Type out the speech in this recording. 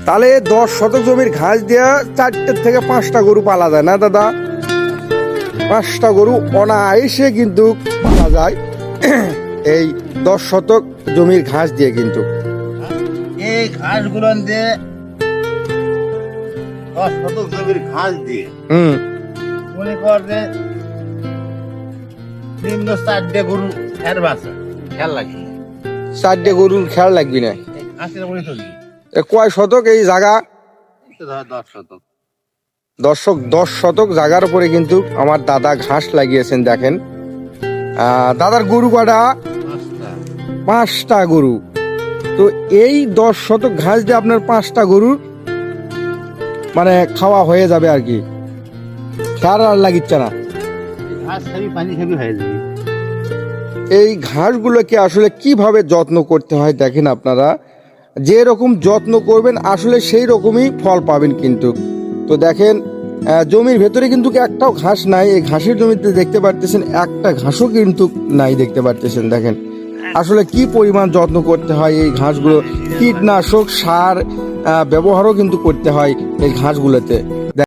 তাহলে 10 শতক জমির ঘাস দেওয়া 4 থেকে 5টা গরু পালা যায় না দাদা? 5টা গরু অনায়াসে কিন্তু পালা যায় এই 10 শতক জমির ঘাস দিয়ে। কিন্তু এই ঘাসগুলো দিয়ে 10 শতক জমির ঘাস দিয়ে মনে কর যে নিম্ন 4টে গরু খেয়াল লাগে 4টে গরুর খেয়াল লাগবি না। ঘাসের মনে চলি কয় শতক এই জায়গা? 10 শতক। দর্শক 10 শতক জায়গার উপরে কিন্তু আমার দাদা ঘাস লাগিয়েছেন। দেখেন দাদার গরু কটা? 5টা গরু। তো এই 10 শতক ঘাস দিয়ে আপনার 5টা গরুর মানে খাওয়া হয়ে যাবে আর কি, সার আর লাগিচ্ছে না। ঘাস খাবি পানি খাবি হয়ে যাবে। এই ঘাসগুলোকে আসলে কিভাবে যত্ন করতে হয় দেখেন আপনারা, যে রকম যত্ন করবেন আসলে সেই রকমই ফল পাবেন কিন্তু। তো দেখেন জমির ভেতরে কিন্তু একটাও ঘাস নাই, এই ঘাসের জমিতে দেখতে পারতেছেন একটা ঘাসও কিন্তু নাই দেখতে পারতেছেন। দেখেন আসলে কি পরিমাণ যত্ন করতে হয় এই ঘাসগুলো, কীটনাশক সার ব্যবহারও কিন্তু করতে হয় এই ঘাসগুলোতে।